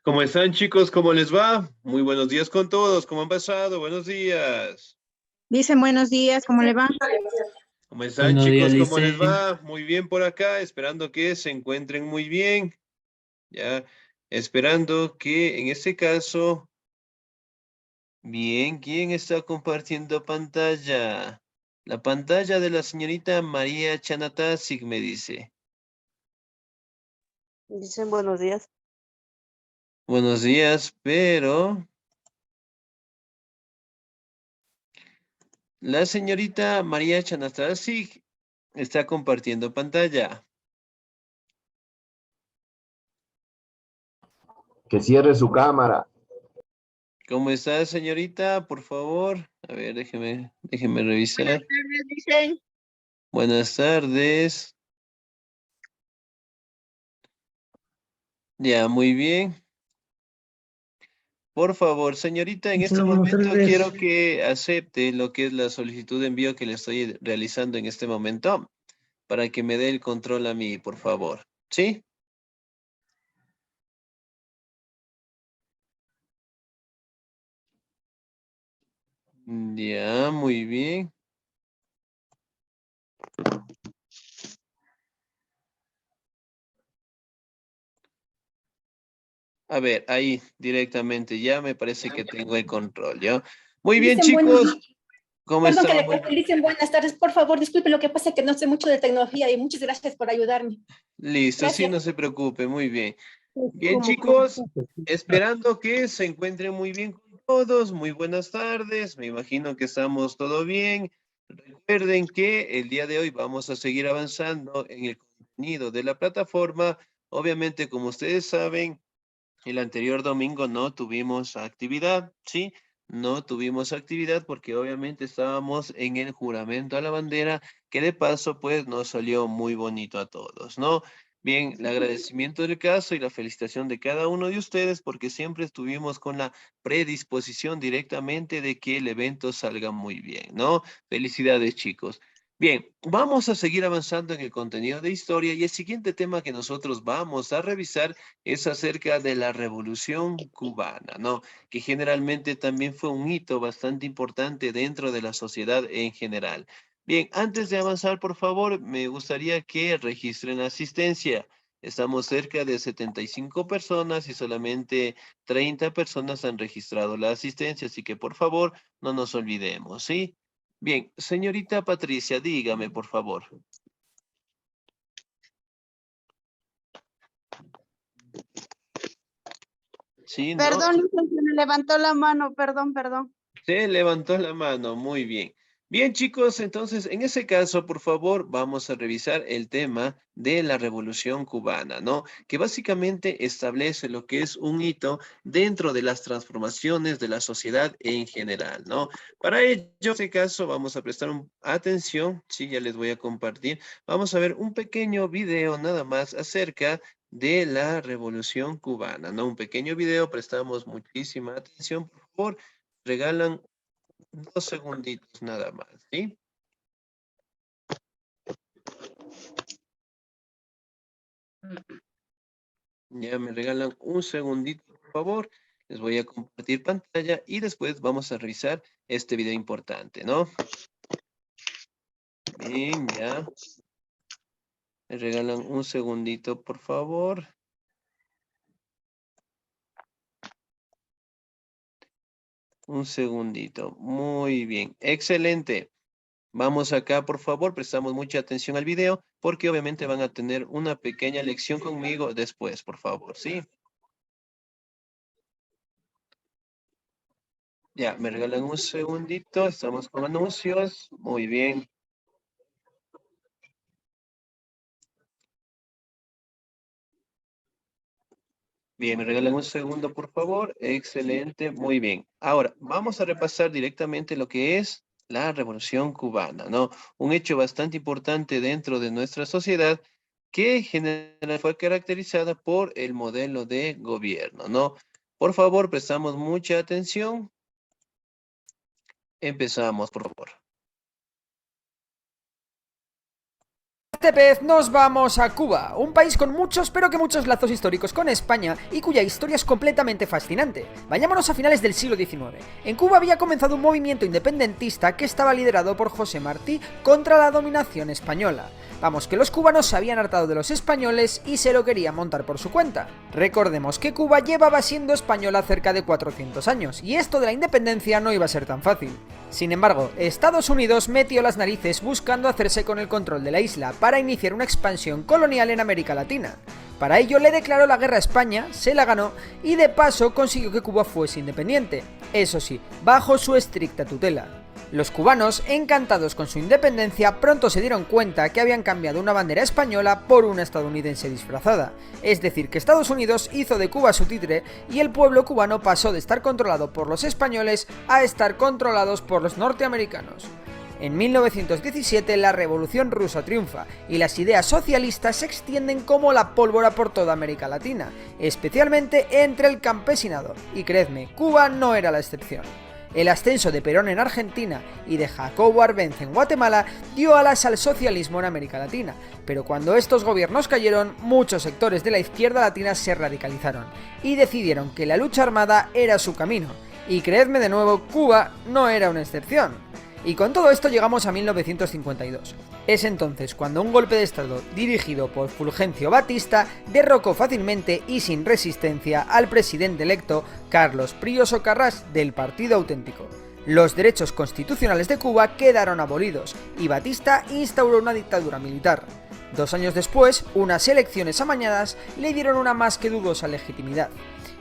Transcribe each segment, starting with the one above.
¿Cómo están, chicos? ¿Cómo les va? Muy buenos días con todos. ¿Cómo han pasado? Buenos días. Dicen buenos días, ¿cómo le va? ¿Cómo están, Buenos días, chicos? ¿Cómo les dicen. va? Muy bien por acá, esperando que se encuentren muy bien. Ya, esperando que en este caso, bien, ¿quién está compartiendo pantalla? La pantalla de la señorita María Chanatasic me dice. Dicen buenos días. Buenos días, pero la señorita María Chanatasic está compartiendo pantalla. Que cierre su cámara. ¿Cómo está, señorita? Por favor. A ver, déjeme revisar. Buenas tardes, dicen. Buenas tardes. Ya, muy bien. Por favor, señorita, en este Buenas momento tardes. quiero que acepte lo que es la solicitud de envío que le estoy realizando en este momento para que me dé el control a mí, por favor. ¿Sí? Ya, muy bien. A ver, ahí directamente ya me parece que tengo el control, ¿ya? Muy bien, Dicen buenos chicos. días. ¿Cómo Perdón que están? le corte, dicen buenas tardes. Por favor, disculpe, lo que pasa es que no sé mucho de tecnología y muchas gracias por ayudarme. Listo, sí, Gracias. no se preocupe, muy bien. Bien, ¿Cómo? chicos, esperando que se encuentren muy bien con todos. Muy buenas tardes. Me imagino que estamos todo bien. Recuerden que el día de hoy vamos a seguir avanzando en el contenido de la plataforma. Obviamente, como ustedes saben, el anterior domingo no tuvimos actividad, ¿sí? No tuvimos actividad porque obviamente estábamos en el juramento a la bandera, que de paso pues nos salió muy bonito a todos, ¿no? Bien, el agradecimiento del caso y la felicitación de cada uno de ustedes porque siempre estuvimos con la predisposición directamente de que el evento salga muy bien, ¿no? Felicidades, chicos. Bien, vamos a seguir avanzando en el contenido de historia y el siguiente tema que nosotros vamos a revisar es acerca de la Revolución Cubana, ¿no? Que generalmente también fue un hito bastante importante dentro de la sociedad en general. Bien, antes de avanzar, por favor, me gustaría que registren asistencia. Estamos cerca de 75 personas y solamente 30 personas han registrado la asistencia, así que por favor, no nos olvidemos, ¿sí? Bien, señorita Patricia, dígame, por favor. Sí, ¿no? Perdón, dicen que me levantó la mano, perdón. Se levantó la mano, muy bien. Bien, chicos, entonces, en ese caso, por favor, vamos a revisar el tema de la Revolución Cubana, ¿no? Que básicamente establece lo que es un hito dentro de las transformaciones de la sociedad en general, ¿no? Para ello, en este caso, vamos a prestar atención, sí, ya les voy a compartir. Vamos a ver un pequeño video nada más acerca de la Revolución Cubana, ¿no? Un pequeño video, prestamos muchísima atención, por favor. Regalan 2 segunditos nada más, ¿sí? Ya me regalan un segundito, por favor. Les voy a compartir pantalla y después vamos a revisar este video importante, ¿no? Bien, ya. Me regalan un segundito, por favor. Un segundito. Muy bien. Excelente. Vamos acá, por favor, prestamos mucha atención al video porque obviamente van a tener una pequeña lección conmigo después, por favor, ¿sí? Ya, me regalan un segundito, estamos con anuncios, muy bien. Bien, me regalan un segundo, por favor. Excelente, muy bien. Ahora, vamos a repasar directamente lo que es la Revolución Cubana, ¿no? Un hecho bastante importante dentro de nuestra sociedad que generalmente fue caracterizada por el modelo de gobierno, ¿no? Por favor, prestamos mucha atención. Empezamos, por favor. Esta vez nos vamos a Cuba, un país con muchos pero que muchos lazos históricos con España y cuya historia es completamente fascinante. Vayámonos a finales del siglo XIX. En Cuba había comenzado un movimiento independentista que estaba liderado por José Martí contra la dominación española. Vamos, que los cubanos se habían hartado de los españoles y se lo querían montar por su cuenta. Recordemos que Cuba llevaba siendo española cerca de 400 años, y esto de la independencia no iba a ser tan fácil. Sin embargo, Estados Unidos metió las narices buscando hacerse con el control de la isla para iniciar una expansión colonial en América Latina. Para ello le declaró la guerra a España, se la ganó y de paso consiguió que Cuba fuese independiente, eso sí, bajo su estricta tutela. Los cubanos, encantados con su independencia, pronto se dieron cuenta que habían cambiado una bandera española por una estadounidense disfrazada. Es decir, que Estados Unidos hizo de Cuba su títere y el pueblo cubano pasó de estar controlado por los españoles a estar controlados por los norteamericanos. En 1917 la Revolución Rusa triunfa y las ideas socialistas se extienden como la pólvora por toda América Latina, especialmente entre el campesinado, y creedme, Cuba no era la excepción. El ascenso de Perón en Argentina y de Jacobo Arbenz en Guatemala dio alas al socialismo en América Latina, pero cuando estos gobiernos cayeron, muchos sectores de la izquierda latina se radicalizaron y decidieron que la lucha armada era su camino, y creedme de nuevo, Cuba no era una excepción. Y con todo esto llegamos a 1952. Es entonces cuando un golpe de estado dirigido por Fulgencio Batista derrocó fácilmente y sin resistencia al presidente electo Carlos Prío Socarrás del Partido Auténtico. Los derechos constitucionales de Cuba quedaron abolidos y Batista instauró una dictadura militar. 2 años después, unas elecciones amañadas le dieron una más que dudosa legitimidad.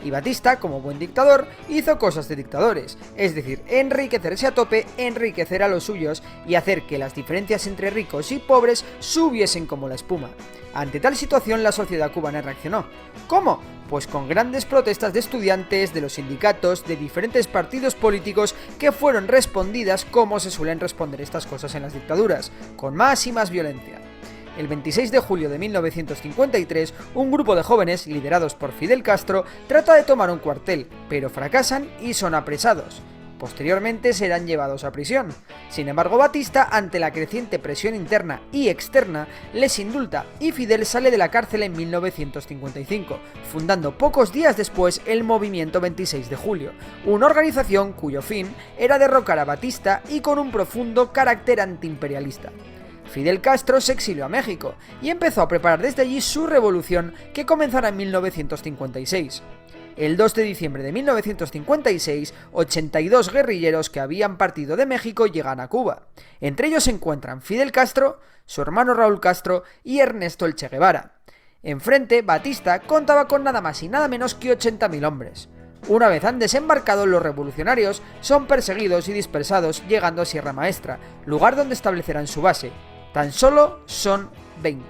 Y Batista, como buen dictador, hizo cosas de dictadores, es decir, enriquecerse a tope, enriquecer a los suyos y hacer que las diferencias entre ricos y pobres subiesen como la espuma. Ante tal situación la sociedad cubana reaccionó. ¿Cómo? Pues con grandes protestas de estudiantes, de los sindicatos, de diferentes partidos políticos que fueron respondidas como se suelen responder estas cosas en las dictaduras, con más y más violencia. El 26 de julio de 1953, un grupo de jóvenes, liderados por Fidel Castro, trata de tomar un cuartel, pero fracasan y son apresados. Posteriormente serán llevados a prisión. Sin embargo, Batista, ante la creciente presión interna y externa, les indulta y Fidel sale de la cárcel en 1955, fundando pocos días después el Movimiento 26 de Julio, una organización cuyo fin era derrocar a Batista y con un profundo carácter antiimperialista. Fidel Castro se exilió a México y empezó a preparar desde allí su revolución que comenzará en 1956. El 2 de diciembre de 1956, 82 guerrilleros que habían partido de México llegan a Cuba. Entre ellos se encuentran Fidel Castro, su hermano Raúl Castro y Ernesto El Che Guevara. Enfrente, Batista contaba con nada más y nada menos que 80.000 hombres. Una vez han desembarcado, los revolucionarios son perseguidos y dispersados llegando a Sierra Maestra, lugar donde establecerán su base. Tan solo son 20.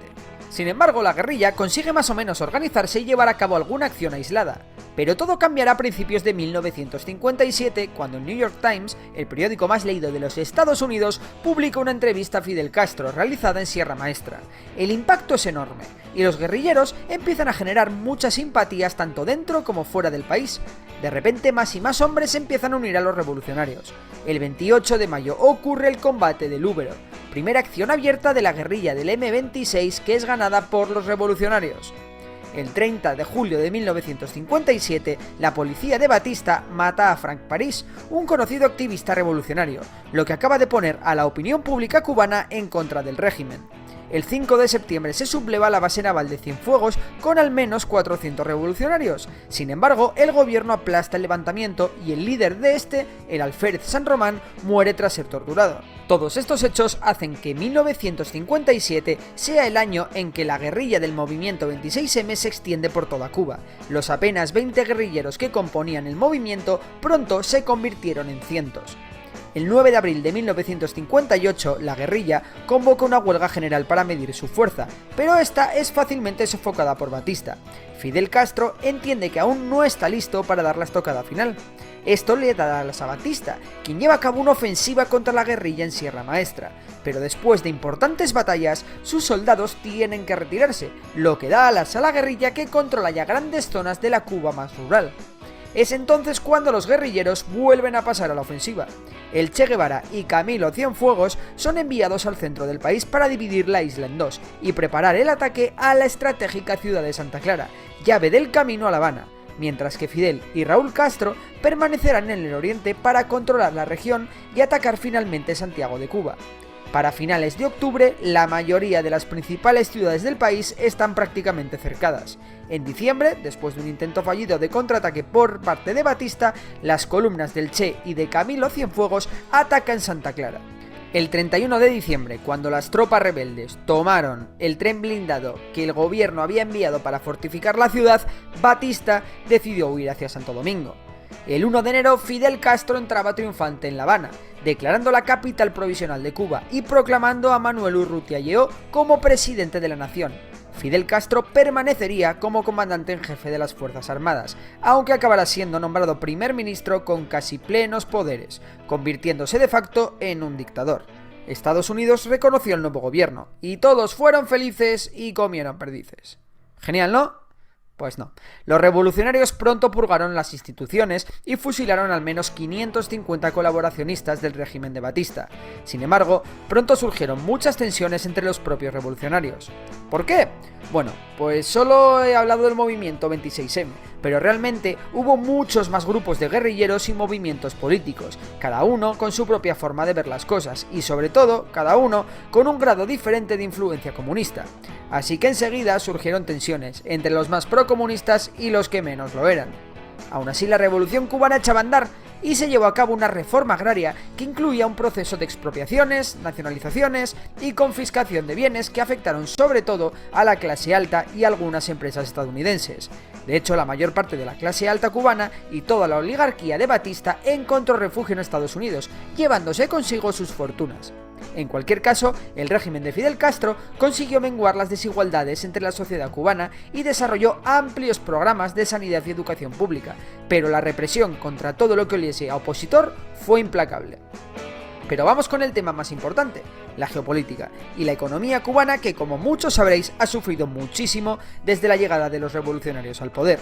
Sin embargo, la guerrilla consigue más o menos organizarse y llevar a cabo alguna acción aislada. Pero todo cambiará a principios de 1957, cuando el New York Times, el periódico más leído de los Estados Unidos, publica una entrevista a Fidel Castro realizada en Sierra Maestra. El impacto es enorme, y los guerrilleros empiezan a generar muchas simpatías tanto dentro como fuera del país. De repente más y más hombres empiezan a unir a los revolucionarios. El 28 de mayo ocurre el combate del Úbero, primera acción abierta de la guerrilla del M-26 que es ganada por los revolucionarios. El 30 de julio de 1957, la policía de Batista mata a Frank París, un conocido activista revolucionario, lo que acaba de poner a la opinión pública cubana en contra del régimen. El 5 de septiembre se subleva la base naval de Cienfuegos con al menos 400 revolucionarios. Sin embargo, el gobierno aplasta el levantamiento y el líder de este, el alférez San Román, muere tras ser torturado. Todos estos hechos hacen que 1957 sea el año en que la guerrilla del movimiento 26M se extiende por toda Cuba. Los apenas 20 guerrilleros que componían el movimiento pronto se convirtieron en cientos. El 9 de abril de 1958, la guerrilla convoca una huelga general para medir su fuerza, pero esta es fácilmente sofocada por Batista. Fidel Castro entiende que aún no está listo para dar la estocada final. Esto le da alas a Batista, quien lleva a cabo una ofensiva contra la guerrilla en Sierra Maestra, pero después de importantes batallas, sus soldados tienen que retirarse, lo que da alas a la guerrilla que controla ya grandes zonas de la Cuba más rural. Es entonces cuando los guerrilleros vuelven a pasar a la ofensiva. El Che Guevara y Camilo Cienfuegos son enviados al centro del país para dividir la isla en dos y preparar el ataque a la estratégica ciudad de Santa Clara, llave del camino a La Habana, mientras que Fidel y Raúl Castro permanecerán en el oriente para controlar la región y atacar finalmente Santiago de Cuba. Para finales de octubre, la mayoría de las principales ciudades del país están prácticamente cercadas. En diciembre, después de un intento fallido de contraataque por parte de Batista, las columnas del Che y de Camilo Cienfuegos atacan Santa Clara. El 31 de diciembre, cuando las tropas rebeldes tomaron el tren blindado que el gobierno había enviado para fortificar la ciudad, Batista decidió huir hacia Santo Domingo. El 1 de enero, Fidel Castro entraba triunfante en La Habana, declarando la capital provisional de Cuba y proclamando a Manuel Urrutia Lleó como presidente de la nación. Fidel Castro permanecería como comandante en jefe de las Fuerzas Armadas, aunque acabará siendo nombrado primer ministro con casi plenos poderes, convirtiéndose de facto en un dictador. Estados Unidos reconoció el nuevo gobierno, y todos fueron felices y comieron perdices. Genial, ¿no? Pues no. Los revolucionarios pronto purgaron las instituciones y fusilaron al menos 550 colaboracionistas del régimen de Batista. Sin embargo, pronto surgieron muchas tensiones entre los propios revolucionarios. ¿Por qué? Bueno, pues solo he hablado del movimiento 26M, pero realmente hubo muchos más grupos de guerrilleros y movimientos políticos, cada uno con su propia forma de ver las cosas y sobre todo, cada uno con un grado diferente de influencia comunista. Así que enseguida surgieron tensiones entre los más procomunistas y los que menos lo eran. Aún así, la revolución cubana echaba a andar y se llevó a cabo una reforma agraria que incluía un proceso de expropiaciones, nacionalizaciones y confiscación de bienes que afectaron sobre todo a la clase alta y algunas empresas estadounidenses. De hecho, la mayor parte de la clase alta cubana y toda la oligarquía de Batista encontró refugio en Estados Unidos, llevándose consigo sus fortunas. En cualquier caso, el régimen de Fidel Castro consiguió menguar las desigualdades entre la sociedad cubana y desarrolló amplios programas de sanidad y educación pública, pero la represión contra todo lo que oliese a opositor fue implacable. Pero vamos con el tema más importante, la geopolítica y la economía cubana que, como muchos sabréis, ha sufrido muchísimo desde la llegada de los revolucionarios al poder.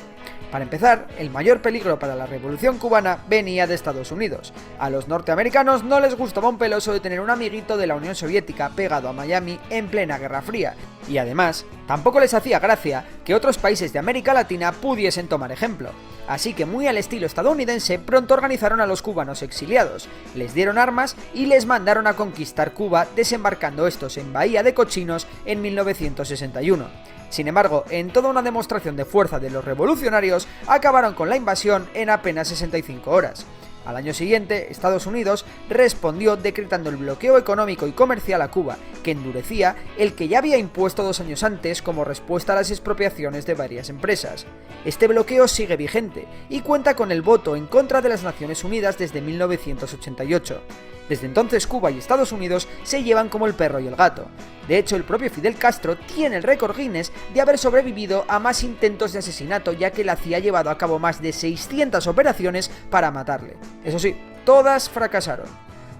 Para empezar, el mayor peligro para la revolución cubana venía de Estados Unidos. A los norteamericanos no les gustaba un peloso de tener un amiguito de la Unión Soviética pegado a Miami en plena Guerra Fría, y además, tampoco les hacía gracia que otros países de América Latina pudiesen tomar ejemplo. Así que, muy al estilo estadounidense, pronto organizaron a los cubanos exiliados, les dieron armas y les mandaron a conquistar Cuba, desembarcando estos en Bahía de Cochinos en 1961. Sin embargo, en toda una demostración de fuerza de los revolucionarios, acabaron con la invasión en apenas 65 horas. Al año siguiente, Estados Unidos respondió decretando el bloqueo económico y comercial a Cuba, que endurecía el que ya había impuesto 2 años antes como respuesta a las expropiaciones de varias empresas. Este bloqueo sigue vigente y cuenta con el voto en contra de las Naciones Unidas desde 1988. Desde entonces, Cuba y Estados Unidos se llevan como el perro y el gato. De hecho, el propio Fidel Castro tiene el récord Guinness de haber sobrevivido a más intentos de asesinato, ya que la CIA ha llevado a cabo más de 600 operaciones para matarle. Eso sí, todas fracasaron.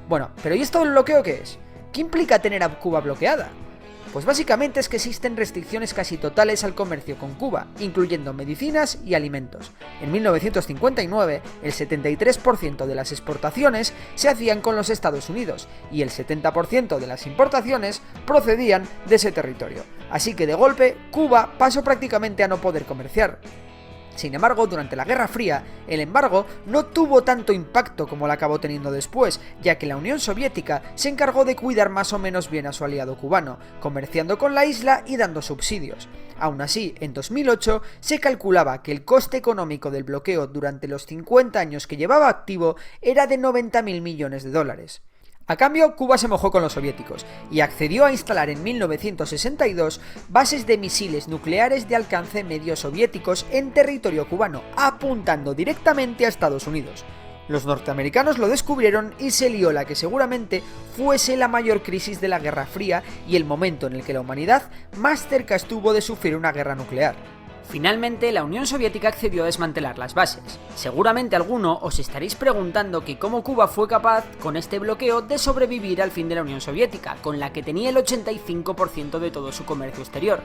Bueno, pero ¿y esto del bloqueo qué es? ¿Qué implica tener a Cuba bloqueada? Pues básicamente es que existen restricciones casi totales al comercio con Cuba, incluyendo medicinas y alimentos. En 1959, el 73% de las exportaciones se hacían con los Estados Unidos y el 70% de las importaciones procedían de ese territorio. Así que de golpe, Cuba pasó prácticamente a no poder comerciar. Sin embargo, durante la Guerra Fría, el embargo no tuvo tanto impacto como lo acabó teniendo después, ya que la Unión Soviética se encargó de cuidar más o menos bien a su aliado cubano, comerciando con la isla y dando subsidios. Aún así, en 2008 se calculaba que el coste económico del bloqueo durante los 50 años que llevaba activo era de 90.000 millones de dólares. A cambio, Cuba se mojó con los soviéticos y accedió a instalar en 1962 bases de misiles nucleares de alcance medio soviéticos en territorio cubano, apuntando directamente a Estados Unidos. Los norteamericanos lo descubrieron y se lió la que seguramente fuese la mayor crisis de la Guerra Fría y el momento en el que la humanidad más cerca estuvo de sufrir una guerra nuclear. Finalmente, la Unión Soviética accedió a desmantelar las bases. Seguramente alguno os estaréis preguntando que cómo Cuba fue capaz, con este bloqueo, de sobrevivir al fin de la Unión Soviética, con la que tenía el 85% de todo su comercio exterior.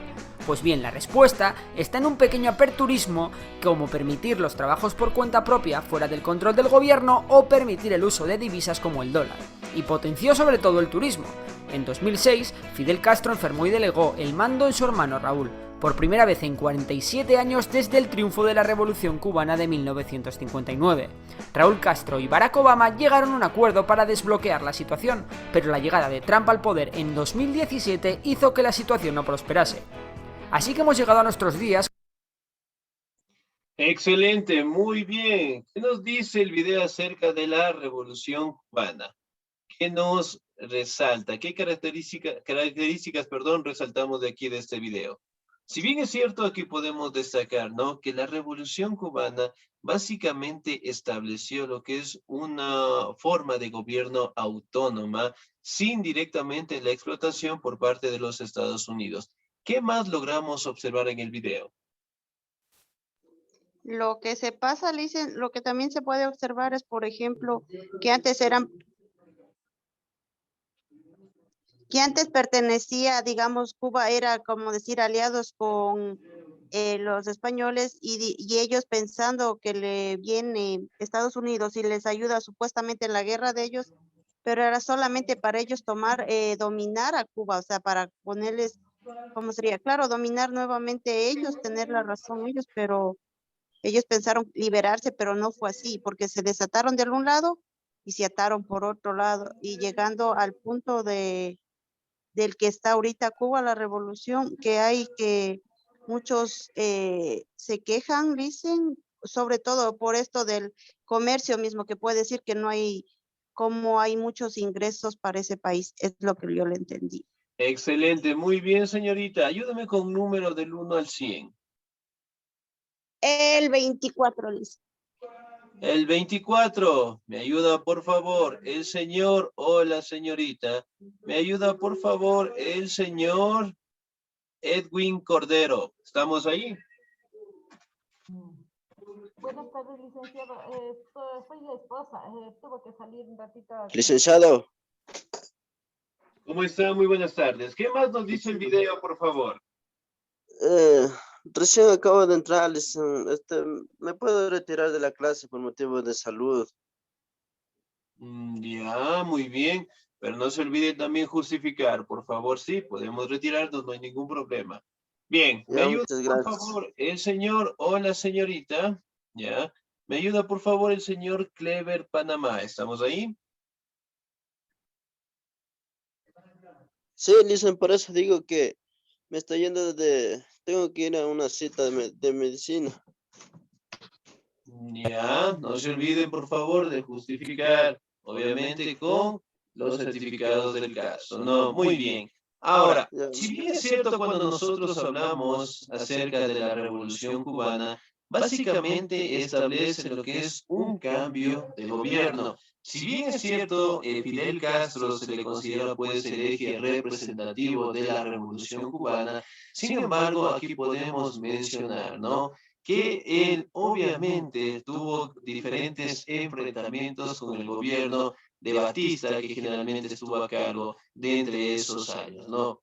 Pues bien, la respuesta está en un pequeño aperturismo, como permitir los trabajos por cuenta propia fuera del control del gobierno o permitir el uso de divisas como el dólar. Y potenció sobre todo el turismo. En 2006, Fidel Castro enfermó y delegó el mando en su hermano Raúl, por primera vez en 47 años desde el triunfo de la Revolución Cubana de 1959. Raúl Castro y Barack Obama llegaron a un acuerdo para desbloquear la situación, pero la llegada de Trump al poder en 2017 hizo que la situación no prosperase. Así que hemos llegado a nuestros días. Excelente, muy bien. ¿Qué nos dice el video acerca de la Revolución Cubana? ¿Qué nos resalta? ¿Qué características, resaltamos de aquí de este video? Si bien es cierto, aquí podemos destacar, ¿no?, que la Revolución Cubana básicamente estableció lo que es una forma de gobierno autónoma sin directamente la explotación por parte de los Estados Unidos. ¿Qué más logramos observar en el video? Lo que se pasa, Licen, lo que también se puede observar es, por ejemplo, que antes pertenecía, digamos, Cuba era como decir aliados con los españoles y ellos pensando que le viene Estados Unidos y les ayuda supuestamente en la guerra de ellos, pero era solamente para ellos dominar a Cuba, o sea, para ponerles, ¿cómo sería? Claro, dominar nuevamente ellos, tener la razón ellos, pero ellos pensaron liberarse, pero no fue así, porque se desataron de un lado y se ataron por otro lado, y llegando al punto del que está ahorita Cuba, la revolución, que hay que muchos se quejan, dicen, sobre todo por esto del comercio mismo, que puede decir que no hay, como hay muchos ingresos para ese país, es lo que yo le entendí. Excelente, muy bien, señorita. Ayúdame con un número del 1 al 100. El 24, Liz. El 24, me ayuda por favor el señor o la señorita. Me ayuda por favor el señor Edwin Cordero. ¿Estamos ahí? Buenas tardes, licenciado. Soy la esposa. Tuvo que salir un ratito. Licenciado, ¿Cómo está? Muy buenas tardes. ¿Qué más nos dice el video, por favor? recién acabo de entrar, ¿me puedo retirar de la clase por motivos de salud? Ya, muy bien. Pero no se olvide también justificar, por favor. Sí, podemos retirarnos, no hay ningún problema. Bien, me Ya, ayuda muchas por gracias. favor el señor o la señorita. Ya. Me ayuda por favor el señor Clever Panamá. ¿Estamos ahí? Sí, Licen, por eso digo que me está yendo tengo que ir a una cita de medicina. Ya, no se olviden por favor de justificar, obviamente con los certificados del caso. No, muy bien. Ahora, Ya. si bien es cierto cuando nosotros hablamos acerca de la Revolución Cubana, básicamente establece lo que es un cambio de gobierno. Si bien es cierto, Fidel Castro se le considera pues el eje representativo de la Revolución Cubana, sin embargo, aquí podemos mencionar, ¿no?, que él obviamente tuvo diferentes enfrentamientos con el gobierno de Batista, que generalmente estuvo a cargo de entre esos años, ¿no?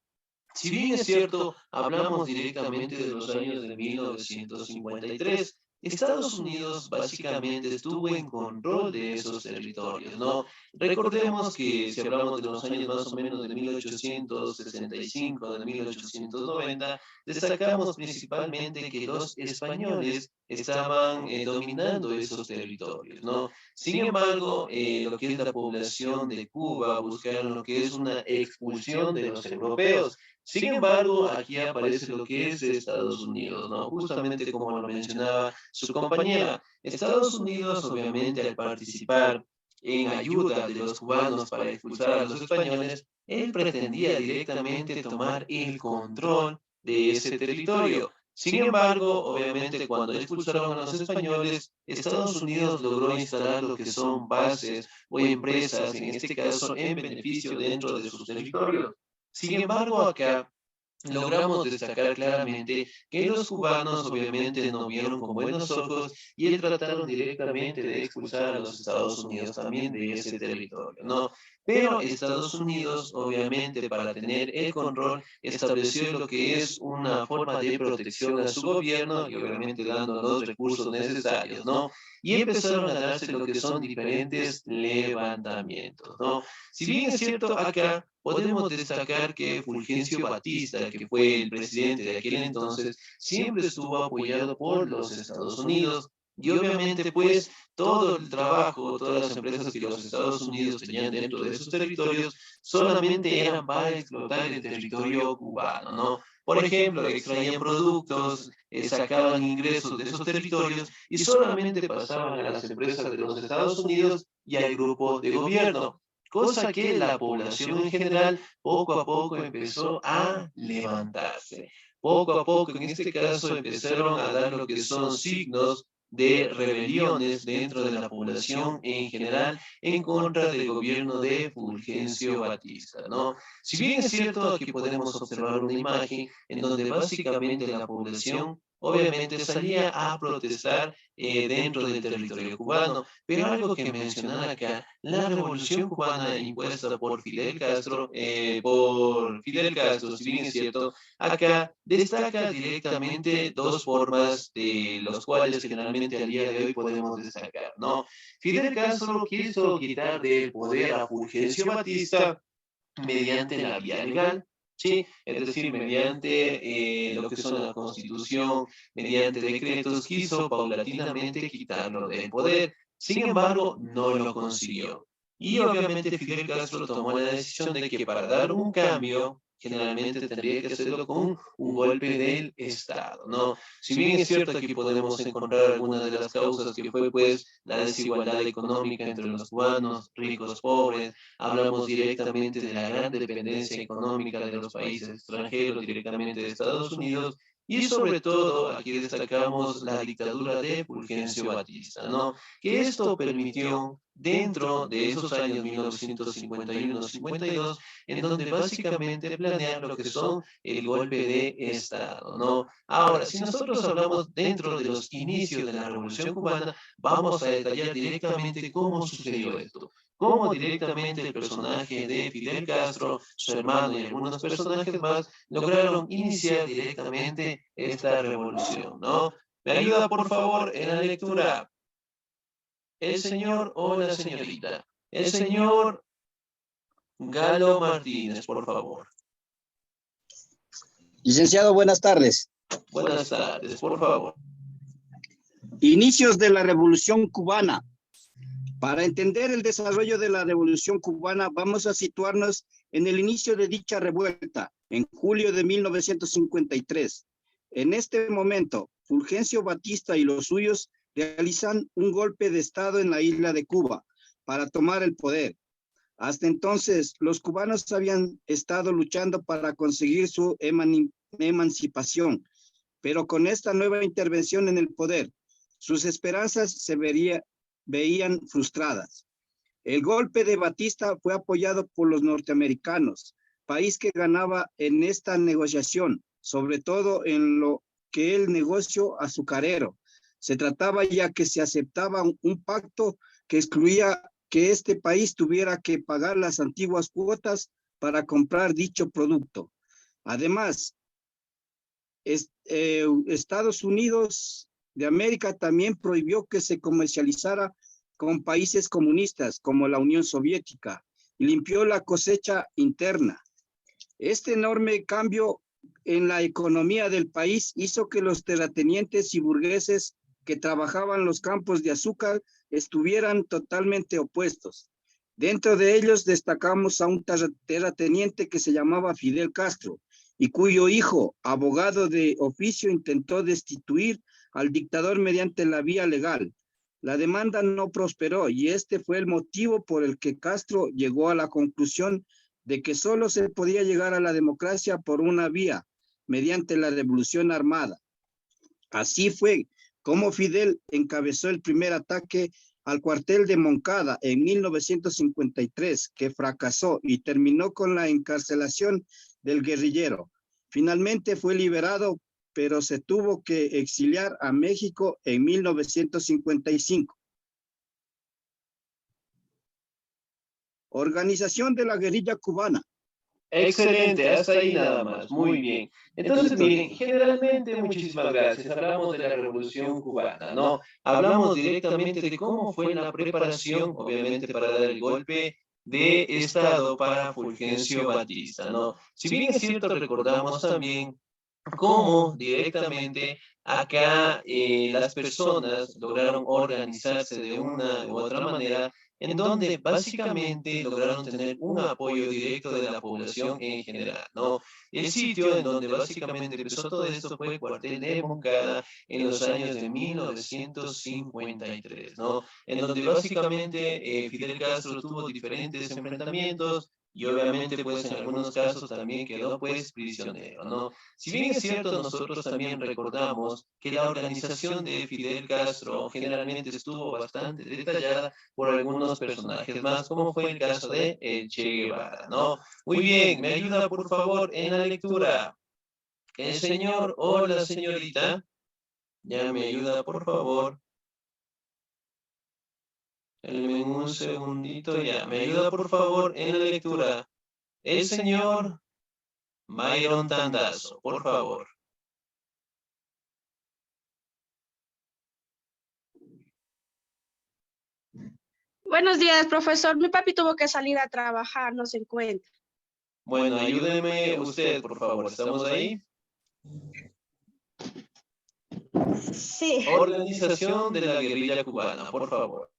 Si bien es cierto, hablamos directamente de los años de 1953, Estados Unidos básicamente estuvo en control de esos territorios, ¿no? Recordemos que si hablamos de los años más o menos de 1865, de 1890, destacamos principalmente que los españoles estaban dominando esos territorios, ¿no? Sin embargo, lo que es la población de Cuba buscaron lo que es una expulsión de los europeos. Sin embargo, aquí aparece lo que es Estados Unidos, ¿no? Justamente como lo mencionaba su compañera, Estados Unidos, obviamente, al participar en ayuda de los cubanos para expulsar a los españoles, él pretendía directamente tomar el control de ese territorio. Sin embargo, obviamente, cuando expulsaron a los españoles, Estados Unidos logró instalar lo que son bases o empresas, en este caso, en beneficio dentro de sus territorios. Sin embargo, acá logramos destacar claramente que los cubanos obviamente no vieron con buenos ojos y trataron directamente de expulsar a los Estados Unidos también de ese territorio, ¿no? Pero Estados Unidos, obviamente, para tener el control, estableció lo que es una forma de protección a su gobierno y obviamente dando los recursos necesarios, ¿no? Y empezaron a darse lo que son diferentes levantamientos, ¿no? Si bien es cierto, acá podemos destacar que Fulgencio Batista, que fue el presidente de aquel entonces, siempre estuvo apoyado por los Estados Unidos. Y obviamente, pues, todo el trabajo, todas las empresas que los Estados Unidos tenían dentro de sus territorios, solamente eran para explotar el territorio cubano, ¿no? Por ejemplo, extraían productos, sacaban ingresos de esos territorios y solamente pasaban a las empresas de los Estados Unidos y al grupo de gobierno, cosa que la población en general poco a poco empezó a levantarse. Poco a poco, en este caso, empezaron a dar lo que son signos de rebeliones dentro de la población en general en contra del gobierno de Fulgencio Batista, ¿no? Si bien es cierto, aquí podemos observar una imagen en donde básicamente la población obviamente salía a protestar dentro del territorio cubano, pero algo que mencionar acá, la revolución cubana impuesta por Fidel Castro, si bien es cierto, acá destaca directamente dos formas de los cuales generalmente al día de hoy podemos destacar, ¿no? Fidel Castro quiso quitar del poder a Fulgencio Batista mediante la vía legal, ¿sí? Es decir, mediante lo que son la Constitución, mediante decretos, quiso paulatinamente quitarlo del poder. Sin embargo, no lo consiguió. Y obviamente Fidel Castro tomó la decisión de que para dar un cambio, generalmente tendría que hacerlo con un golpe del Estado, ¿no? Si bien es cierto, aquí podemos encontrar algunas de las causas que fue, pues, la desigualdad económica entre los cubanos, ricos, pobres, hablamos directamente de la gran dependencia económica de los países extranjeros, directamente de Estados Unidos, y sobre todo aquí destacamos la dictadura de Fulgencio Batista, ¿no? Que esto permitió dentro de esos años 1951-52, en donde básicamente planear lo que son el golpe de Estado, ¿no? Ahora, si nosotros hablamos dentro de los inicios de la Revolución Cubana, vamos a detallar directamente cómo sucedió esto, cómo directamente el personaje de Fidel Castro, su hermano y algunos personajes más lograron iniciar directamente esta revolución, ¿no? ¿Me ayuda, por favor, en la lectura el señor o la señorita? El señor Galo Martínez, por favor. Licenciado, buenas tardes. Buenas tardes, por favor. Inicios de la Revolución Cubana. Para entender el desarrollo de la Revolución Cubana, vamos a situarnos en el inicio de dicha revuelta, en julio de 1953. En este momento, Fulgencio Batista y los suyos realizan un golpe de Estado en la isla de Cuba para tomar el poder. Hasta entonces, los cubanos habían estado luchando para conseguir su emancipación, pero con esta nueva intervención en el poder, sus esperanzas se veían frustradas. El golpe de Batista fue apoyado por los norteamericanos, país que ganaba en esta negociación, sobre todo en lo que el negocio azucarero. Se trataba ya que se aceptaba un pacto que excluía que este país tuviera que pagar las antiguas cuotas para comprar dicho producto. Además, Estados Unidos de América también prohibió que se comercializara con países comunistas como la Unión Soviética y limpió la cosecha interna. Este enorme cambio en la economía del país hizo que los terratenientes y burgueses que trabajaban los campos de azúcar estuvieran totalmente opuestos. Dentro de ellos destacamos a un terrateniente que se llamaba Fidel Castro y cuyo hijo, abogado de oficio, intentó destituir al dictador mediante la vía legal. La demanda no prosperó y este fue el motivo por el que Castro llegó a la conclusión de que solo se podía llegar a la democracia por una vía, mediante la revolución armada. Así fue como Fidel encabezó el primer ataque al cuartel de Moncada en 1953, que fracasó y terminó con la encarcelación del guerrillero. Finalmente fue liberado, pero se tuvo que exiliar a México en 1955. Organización de la guerrilla cubana. Excelente, hasta ahí nada más, muy bien. Entonces, miren, generalmente, muchísimas gracias, hablamos de la Revolución Cubana, ¿no? Hablamos directamente de cómo fue la preparación, obviamente, para dar el golpe de Estado para Fulgencio Batista, ¿no? Si bien es cierto, recordamos también cómo directamente acá las personas lograron organizarse de una u otra manera, en donde básicamente lograron tener un apoyo directo de la población en general, ¿no? El sitio en donde básicamente empezó todo esto fue el cuartel de Moncada en los años de 1953, ¿no? En donde básicamente Fidel Castro tuvo diferentes enfrentamientos y obviamente pues en algunos casos también quedó pues prisionero, ¿no? Si bien es cierto, nosotros también recordamos que la organización de Fidel Castro generalmente estuvo bastante detallada por algunos personajes más, como fue el caso de el Che Guevara, ¿no? Muy bien, ¿me ayuda por favor en la lectura? El señor o la señorita, ya me ayuda por favor. Un segundito ya, me ayuda por favor en la lectura. El señor Myron Tandazo, por favor. Buenos días, profesor. Mi papi tuvo que salir a trabajar, no se encuentra. Bueno, ayúdeme usted, por favor. ¿Estamos ahí? Sí. Organización de la guerrilla cubana, por favor.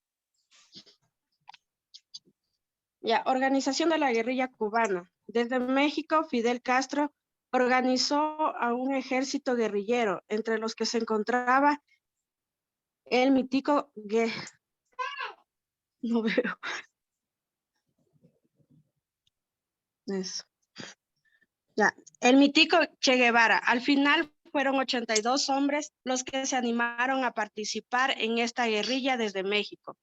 Ya, Organización de la Guerrilla Cubana. Desde México, Fidel Castro organizó a un ejército guerrillero, entre los que se encontraba el mítico no veo. Eso. Ya, el mítico Che Guevara. Al final fueron 82 hombres los que se animaron a participar en esta guerrilla desde México.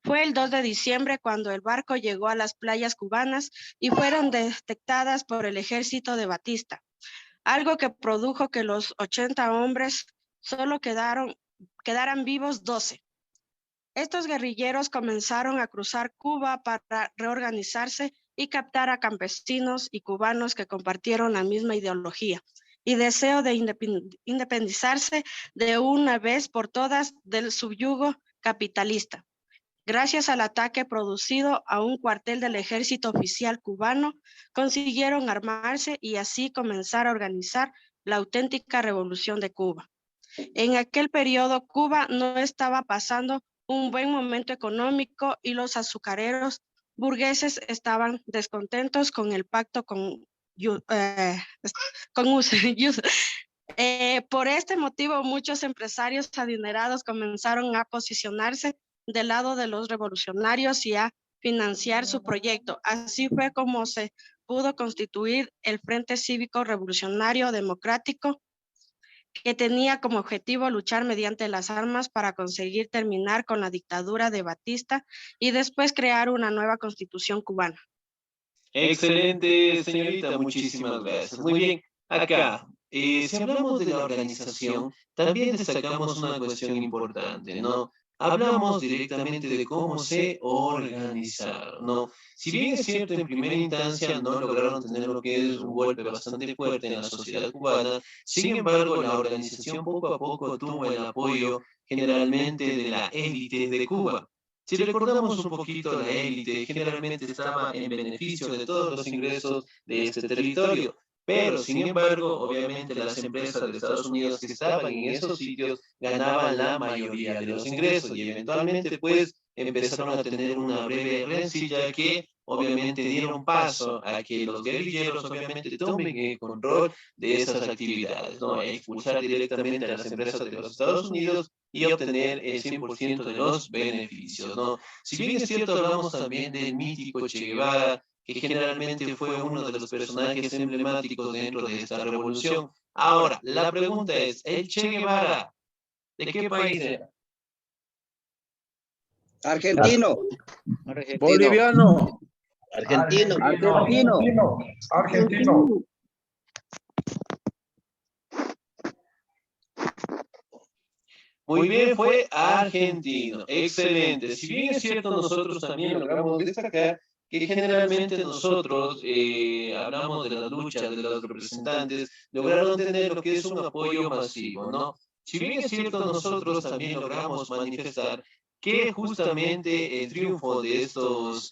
Fue el 2 de diciembre cuando el barco llegó a las playas cubanas y fueron detectadas por el ejército de Batista, algo que produjo que los 80 hombres solo quedaran vivos 12. Estos guerrilleros comenzaron a cruzar Cuba para reorganizarse y captar a campesinos y cubanos que compartieron la misma ideología y deseo de independizarse de una vez por todas del subyugo capitalista. Gracias al ataque producido a un cuartel del ejército oficial cubano, consiguieron armarse y así comenzar a organizar la auténtica revolución de Cuba. En aquel periodo, Cuba no estaba pasando un buen momento económico y los azucareros burgueses estaban descontentos con el pacto con por este motivo, muchos empresarios adinerados comenzaron a posicionarse del lado de los revolucionarios y a financiar su proyecto. Así fue como se pudo constituir el Frente Cívico Revolucionario Democrático, que tenía como objetivo luchar mediante las armas para conseguir terminar con la dictadura de Batista y después crear una nueva constitución cubana. Excelente, señorita, muchísimas gracias. Muy bien, acá, si hablamos de la organización, también destacamos una cuestión importante, ¿no? Hablamos directamente de cómo se organizaron, ¿no? Si bien es cierto, en primera instancia no lograron tener lo que es un golpe bastante fuerte en la sociedad cubana, sin embargo, la organización poco a poco tuvo el apoyo generalmente de la élite de Cuba. Si recordamos un poquito, la élite generalmente estaba en beneficio de todos los ingresos de este territorio, pero sin embargo, obviamente las empresas de Estados Unidos que estaban en esos sitios ganaban la mayoría de los ingresos y eventualmente pues empezaron a tener una breve rencilla que obviamente dieron paso a que los guerrilleros obviamente tomen el control de esas actividades, ¿no? Expulsar directamente a las empresas de los Estados Unidos y obtener el 100% de los beneficios, ¿no? Si bien es cierto, hablamos también del mítico Che Guevara, que generalmente fue uno de los personajes emblemáticos dentro de esta revolución. Ahora, la pregunta es, ¿el Che Guevara de qué país era? Argentino. Boliviano. Argentino. Argentino. Muy bien, fue argentino. Excelente. Si bien es cierto, nosotros también logramos destacar que generalmente nosotros hablamos de la lucha de los representantes, lograron tener lo que es un apoyo masivo, ¿no? Si bien es cierto, nosotros también logramos manifestar que justamente el triunfo de estos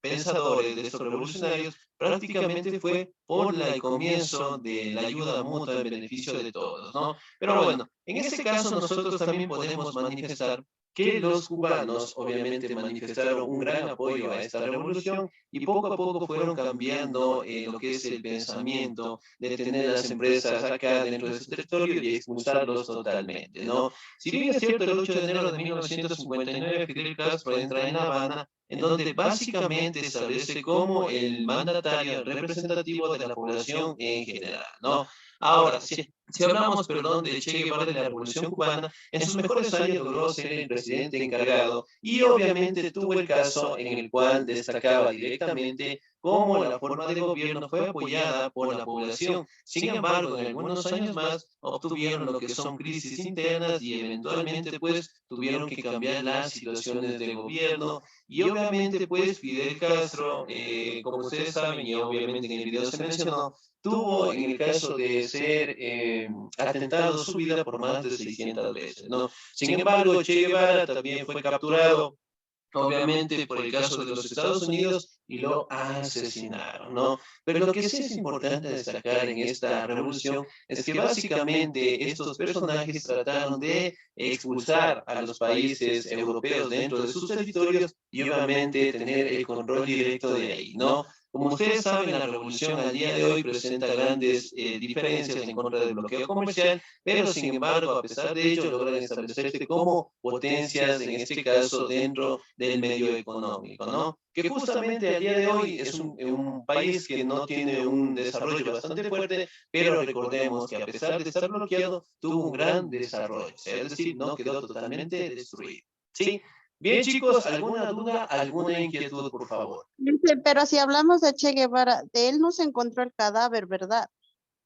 pensadores, de estos revolucionarios, prácticamente fue por el comienzo de la ayuda mutua en beneficio de todos, ¿no? Pero bueno, en este caso nosotros también podemos manifestar que los cubanos obviamente manifestaron un gran apoyo a esta revolución y poco a poco fueron cambiando lo que es el pensamiento de tener las empresas acá dentro de su territorio y expulsarlos totalmente, ¿no? Si bien es cierto, el 8 de enero de 1959 Fidel Castro entra en La Habana, en donde básicamente establece como el mandatario representativo de la población en general, ¿no? Ahora, si hablamos, perdón, de Che Guevara de la Revolución Cubana, en sus mejores años logró ser el presidente encargado y obviamente tuvo el caso en el cual destacaba directamente cómo la forma de gobierno fue apoyada por la población. Sin embargo, en algunos años más obtuvieron lo que son crisis internas y eventualmente pues tuvieron que cambiar las situaciones de gobierno y obviamente pues Fidel Castro, como ustedes saben y obviamente en el video se mencionó, tuvo en el caso de ser atentado su vida por más de 600 veces, ¿no? Sin embargo, Che Guevara también fue capturado, obviamente por el caso de los Estados Unidos, y lo asesinaron, ¿no? Pero lo que sí es importante destacar en esta revolución es que básicamente estos personajes trataron de expulsar a los países europeos dentro de sus territorios y obviamente tener el control directo de ahí, ¿no? Como ustedes saben, la revolución al día de hoy presenta grandes diferencias en contra del bloqueo comercial, pero sin embargo, a pesar de ello, logran establecerse como potencias, en este caso, dentro del medio económico, ¿no? Que justamente al día de hoy es un país que no tiene un desarrollo bastante fuerte, pero recordemos que a pesar de estar bloqueado, tuvo un gran desarrollo, es decir, no quedó totalmente destruido, ¿sí? Bien, chicos, ¿alguna duda, alguna inquietud, por favor? Pero si hablamos de Che Guevara, de él no se encontró el cadáver, ¿verdad?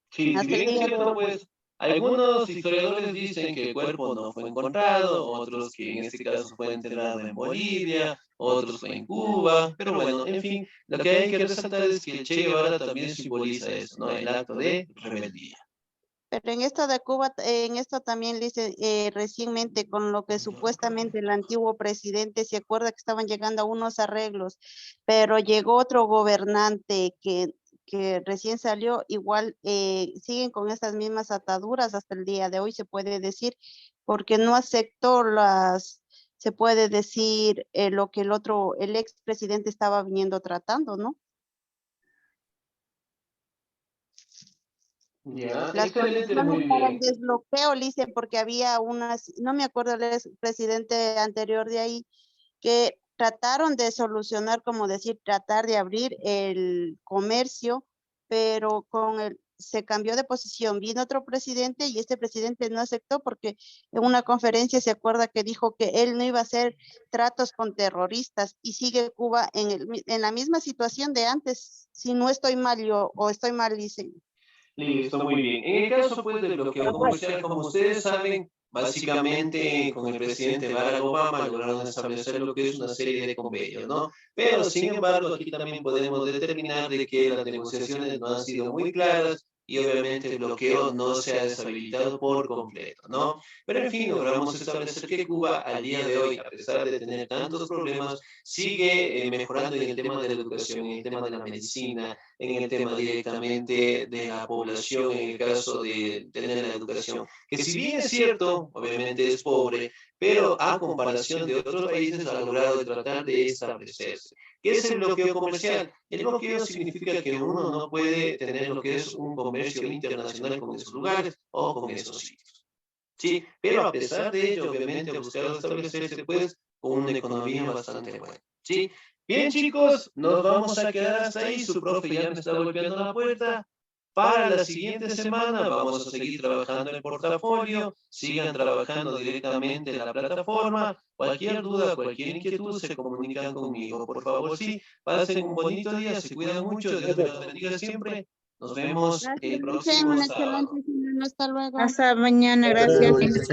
Sí, si Hasta el bien es día de cierto, hoy. pues, algunos historiadores dicen que el cuerpo no fue encontrado, otros que en este caso fue enterrado en Bolivia, otros fue en Cuba, pero bueno, en fin, lo que hay que resaltar es que el Che Guevara también simboliza eso, ¿no? El acto de rebeldía. Pero en esto de Cuba, en esto también dice recientemente con lo que supuestamente el antiguo presidente se acuerda que estaban llegando a unos arreglos, pero llegó otro gobernante que recién salió, igual siguen con estas mismas ataduras hasta el día de hoy, se puede decir, porque no aceptó se puede decir, lo que el expresidente estaba viniendo tratando, ¿no? Ya, Las excelente, muy condiciones para el bien. desbloqueo, dicen, porque había no me acuerdo el presidente anterior de ahí, que trataron de solucionar, como decir, tratar de abrir el comercio, pero se cambió de posición. Vino otro presidente y este presidente no aceptó porque en una conferencia se acuerda que dijo que él no iba a hacer tratos con terroristas y sigue Cuba en la misma situación de antes. Si no estoy mal yo o estoy mal, dicen. Listo, muy bien. En el caso, pues, del bloqueo comercial, como ustedes saben, básicamente con el presidente Barack Obama lograron establecer lo que es una serie de convenios, ¿no? Pero, sin embargo, aquí también podemos determinar de que las negociaciones no han sido muy claras y obviamente el bloqueo no se ha deshabilitado por completo, ¿no? Pero, en fin, logramos establecer que Cuba, al día de hoy, a pesar de tener tantos problemas, sigue mejorando en el tema de la educación, en el tema de la medicina, en el tema directamente de la población, en el caso de tener la educación, que si bien es cierto, obviamente es pobre, pero a comparación de otros países ha logrado tratar de establecerse. ¿Qué es el bloqueo comercial? El bloqueo significa que uno no puede tener lo que es un comercio internacional con esos lugares o con esos sitios. Sí, pero a pesar de ello, obviamente ha buscado establecerse pues con una economía bastante buena. Sí, bien, chicos, nos vamos a quedar hasta ahí. Su profe ya me está golpeando la puerta. Para la siguiente semana vamos a seguir trabajando en el portafolio. Sigan trabajando directamente en la plataforma. Cualquier duda, cualquier inquietud, se comunican conmigo. Por favor, sí, pasen un bonito día, se cuidan mucho. Dios me los bendiga siempre. Nos vemos el próximo Un sábado. excelente semana. Hasta luego. Hasta mañana, gracias.